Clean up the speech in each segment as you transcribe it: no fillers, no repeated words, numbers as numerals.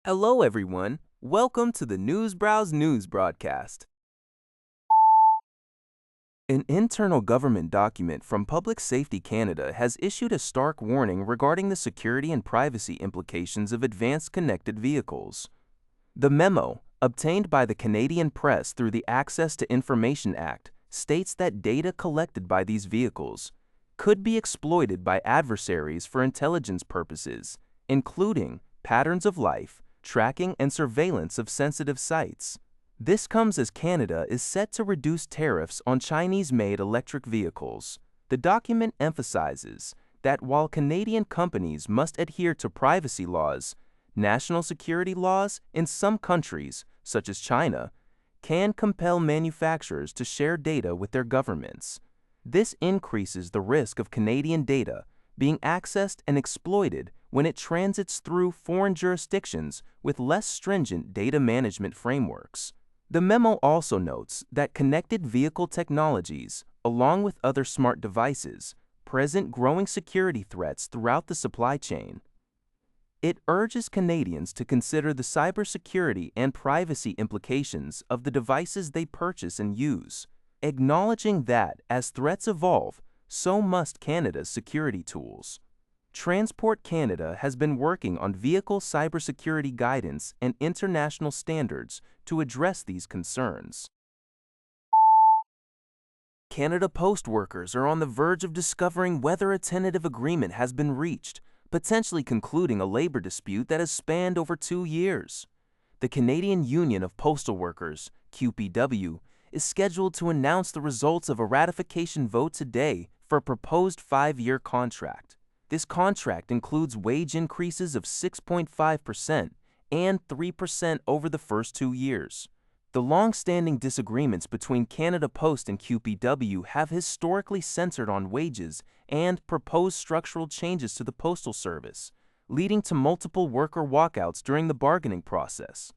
Hello, everyone. Welcome to the Newsbrowse News broadcast. An internal government document from Public Safety Canada has issued a stark warning regarding the security and privacy implications of advanced connected vehicles. The memo, obtained by the Canadian press through the Access to Information Act, states that data collected by these vehicles could be exploited by adversaries for intelligence purposes, including patterns of life, tracking and surveillance of sensitive sites. This comes as Canada is set to reduce tariffs on Chinese-made electric vehicles. The document emphasizes that while Canadian companies must adhere to privacy laws, national security laws in some countries, such as China, can compel manufacturers to share data with their governments. This increases the risk of Canadian data being accessed and exploited when it transits through foreign jurisdictions with less stringent data management frameworks. The memo also notes that connected vehicle technologies, along with other smart devices, present growing security threats throughout the supply chain. It urges Canadians to consider the cybersecurity and privacy implications of the devices they purchase and use, acknowledging that as threats evolve, so must Canada's security tools. Transport Canada has been working on vehicle cybersecurity guidance and international standards to address these concerns. Canada Post workers are on the verge of discovering whether a tentative agreement has been reached, potentially concluding a labor dispute that has spanned over 2 years. The Canadian Union of Postal Workers, CUPW, is scheduled to announce the results of a ratification vote today for a proposed 5-year contract. This contract includes wage increases of 6.5% and 3% over the first 2 years. The long-standing disagreements between Canada Post and CUPW have historically centered on wages and proposed structural changes to the postal service, leading to multiple worker walkouts during the bargaining process.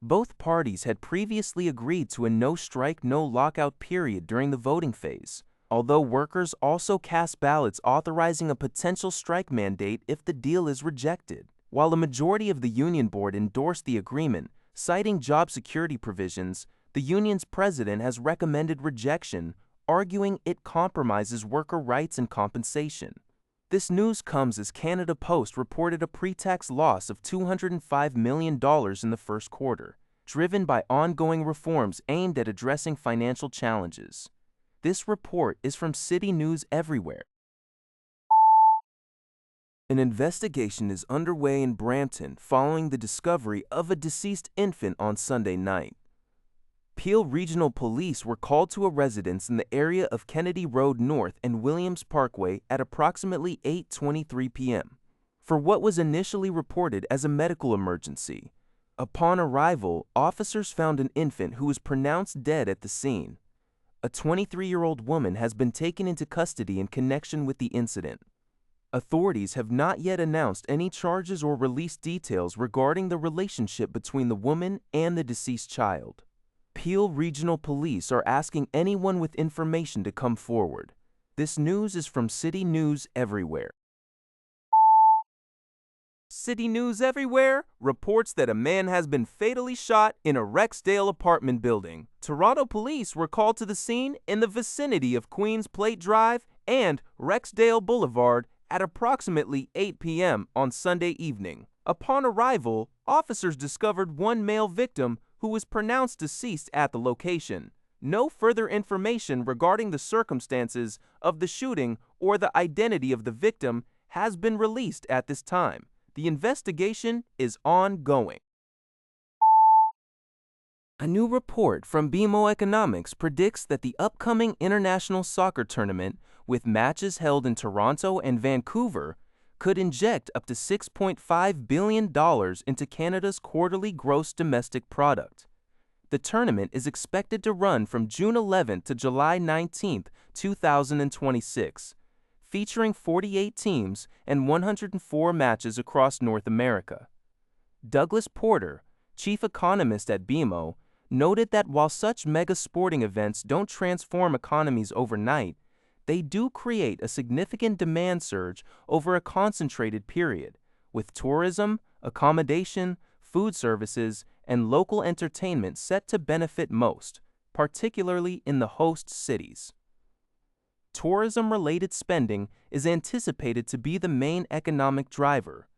Both parties had previously agreed to a no-strike, no-lockout period during the voting phase, although workers also cast ballots authorizing a potential strike mandate if the deal is rejected. While a majority of the union board endorsed the agreement, citing job security provisions, the union's president has recommended rejection, arguing it compromises worker rights and compensation. This news comes as Canada Post reported a pre-tax loss of $205 million in the first quarter, driven by ongoing reforms aimed at addressing financial challenges. This report is from City News Everywhere. An investigation is underway in Brampton following the discovery of a deceased infant on Sunday night. Peel Regional Police were called to a residence in the area of Kennedy Road North and Williams Parkway at approximately 8:23 p.m. for what was initially reported as a medical emergency. Upon arrival, officers found an infant who was pronounced dead at the scene. A 23-year-old woman has been taken into custody in connection with the incident. Authorities have not yet announced any charges or released details regarding the relationship between the woman and the deceased child. Peel Regional Police are asking anyone with information to come forward. This news is from City News Everywhere. City News Everywhere reports that a man has been fatally shot in a Rexdale apartment building. Toronto police were called to the scene in the vicinity of Queen's Plate Drive and Rexdale Boulevard at approximately 8 p.m. on Sunday evening. Upon arrival, officers discovered one male victim who was pronounced deceased at the location. No further information regarding the circumstances of the shooting or the identity of the victim has been released at this time. The investigation is ongoing. A new report from BMO Economics predicts that the upcoming international soccer tournament, with matches held in Toronto and Vancouver, could inject up to $6.5 billion into Canada's quarterly gross domestic product. The tournament is expected to run from June 11 to July 19, 2026. Featuring 48 teams and 104 matches across North America. Douglas Porter, chief economist at BMO, noted that while such mega sporting events don't transform economies overnight, they do create a significant demand surge over a concentrated period, with tourism, accommodation, food services, and local entertainment set to benefit most, particularly in the host cities. Tourism-related spending is anticipated to be the main economic driver,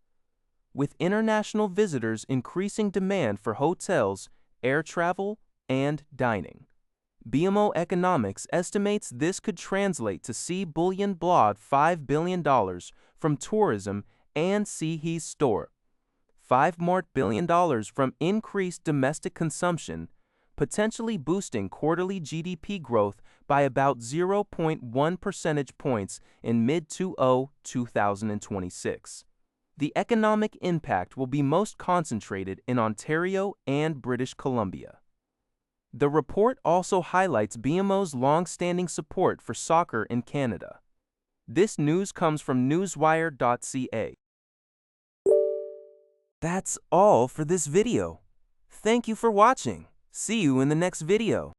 with international visitors increasing demand for hotels, air travel, and dining. BMO Economics estimates this could translate to C bullion blod $5 billion from tourism and CHE's store, $5 billion from increased domestic consumption, potentially boosting quarterly GDP growth by about 0.1 percentage points in mid-2026. The economic impact will be most concentrated in Ontario and British Columbia. The report also highlights BMO's long-standing support for soccer in Canada. This news comes from newswire.ca. That's all for this video. Thank you for watching. See you in the next video.